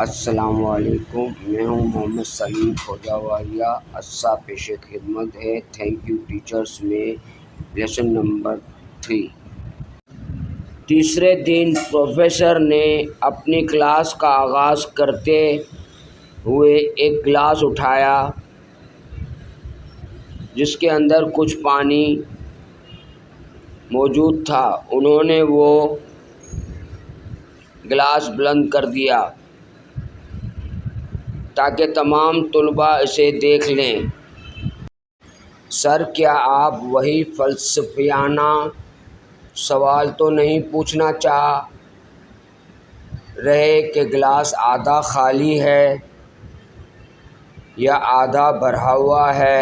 السلام علیکم، میں ہوں محمد سلیم کھوجاوالیہ۔ اسا پیش خدمت ہے۔ تھینک یو ٹیچرس میں لیسن نمبر 3۔ تیسرے دن پروفیسر نے اپنی کلاس کا آغاز کرتے ہوئے ایک گلاس اٹھایا جس کے اندر کچھ پانی موجود تھا۔ انہوں نے وہ گلاس بلند کر دیا تاکہ تمام طلباء اسے دیکھ لیں۔ سر، کیا آپ وہی فلسفیانہ سوال تو نہیں پوچھنا چاہ رہے کہ گلاس آدھا خالی ہے یا آدھا بھرا ہوا ہے؟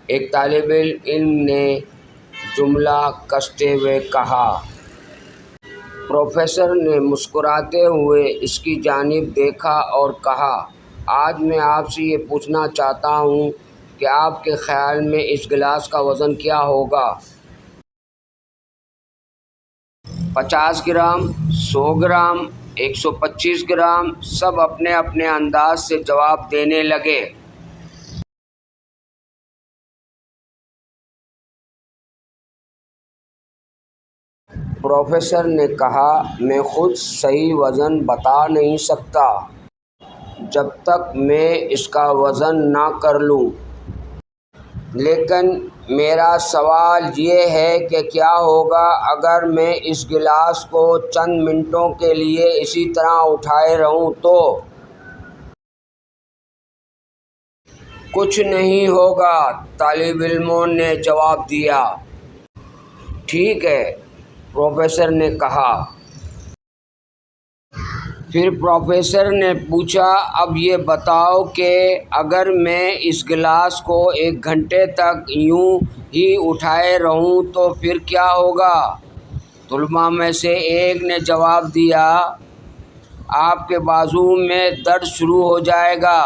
ایک طالب علم نے جملہ کستے ہوئے کہا۔ پروفیسر نے مسکراتے ہوئے اس کی جانب دیکھا اور کہا، آج میں آپ سے یہ پوچھنا چاہتا ہوں کہ آپ کے خیال میں اس گلاس کا وزن کیا ہوگا؟ 50 گرام، 100 گرام، 125 گرام؟ سب اپنے اپنے انداز سے جواب دینے لگے۔ پروفیسر نے کہا، میں خود صحیح وزن بتا نہیں سکتا جب تک میں اس کا وزن نہ کر لوں، لیکن میرا سوال یہ ہے کہ کیا ہوگا اگر میں اس گلاس کو چند منٹوں کے لیے اسی طرح اٹھائے رہوں تو؟ کچھ نہیں ہوگا، طالب علموں نے جواب دیا۔ ٹھیک ہے، پروفیسر نے کہا۔ پھر پروفیسر نے پوچھا، اب یہ بتاؤ کہ اگر میں اس گلاس کو 1 گھنٹے تک یوں ہی اٹھائے رہوں تو پھر کیا ہوگا؟ طلباء میں سے ایک نے جواب دیا، آپ کے بازو میں درد شروع ہو جائے گا۔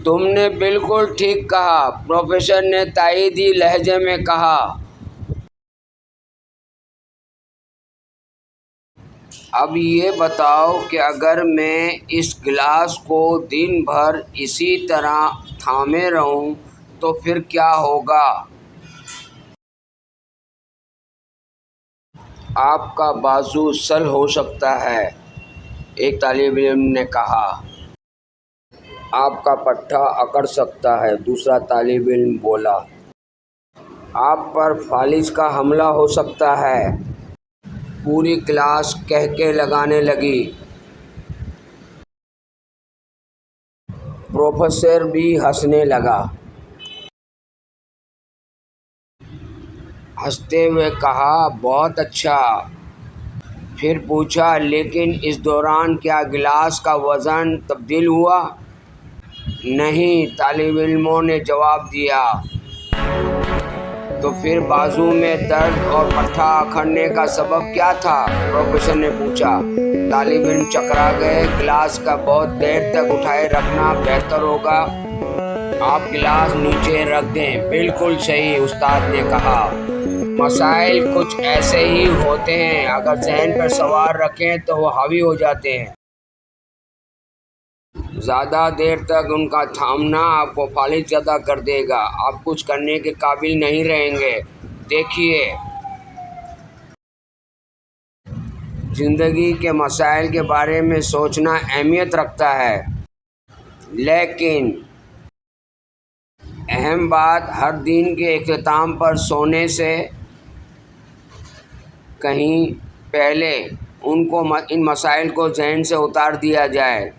تم نے بالکل ٹھیک کہا، پروفیسر نے تائیدی لہجے میں کہا۔ اب یہ بتاؤ کہ اگر میں اس گلاس کو دن بھر اسی طرح تھامے رہوں تو پھر کیا ہوگا؟ آپ کا بازو سل ہو سکتا ہے، ایک طالب علم نے کہا۔ آپ کا پٹھا اکڑ سکتا ہے، دوسرا طالب علم بولا۔ آپ پر فالج کا حملہ ہو سکتا ہے، پوری کلاس قہقہے لگانے لگی۔ پروفیسر بھی ہنسنے لگا۔ ہنستے ہوئے کہا، بہت اچھا۔ پھر پوچھا، لیکن اس دوران کیا گلاس کا وزن تبدیل ہوا؟ نہیں، طالب علموں نے جواب دیا۔ تو پھر بازو میں درد اور پٹھا اکڑنے کا سبب کیا تھا؟ پروفیسر نے پوچھا۔ طالب علم چکرا گئے۔ گلاس کا بہت دیر تک اٹھائے رکھنا بہتر ہوگا۔ آپ گلاس نیچے رکھ دیں۔ بالکل صحیح، استاد نے کہا۔ مسائل کچھ ایسے ہی ہوتے ہیں، اگر ذہن پر سوال رکھیں تو وہ حاوی ہو جاتے ہیں۔ زیادہ دیر تک ان کا تھامنا آپ کو فالج زدہ کر دے گا، آپ کچھ کرنے کے قابل نہیں رہیں گے۔ دیکھیے، زندگی کے مسائل کے بارے میں سوچنا اہمیت رکھتا ہے، لیکن اہم بات ہر دن کے اختتام پر سونے سے کہیں پہلے ان مسائل کو ذہن سے اتار دیا جائے۔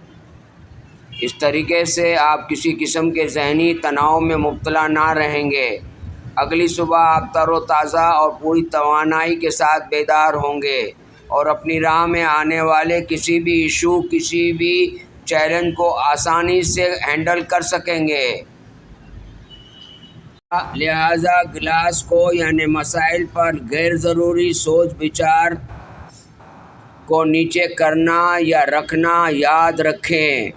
اس طریقے سے آپ کسی قسم کے ذہنی تناؤ میں مبتلا نہ رہیں گے۔ اگلی صبح آپ تر و تازہ اور پوری توانائی کے ساتھ بیدار ہوں گے اور اپنی راہ میں آنے والے کسی بھی ایشو، کسی بھی چیلنج کو آسانی سے ہینڈل کر سکیں گے۔ لہٰذا گلاس کو یعنی مسائل پر غیر ضروری سوچ بچار کو نیچے کرنا یا رکھنا یاد رکھیں۔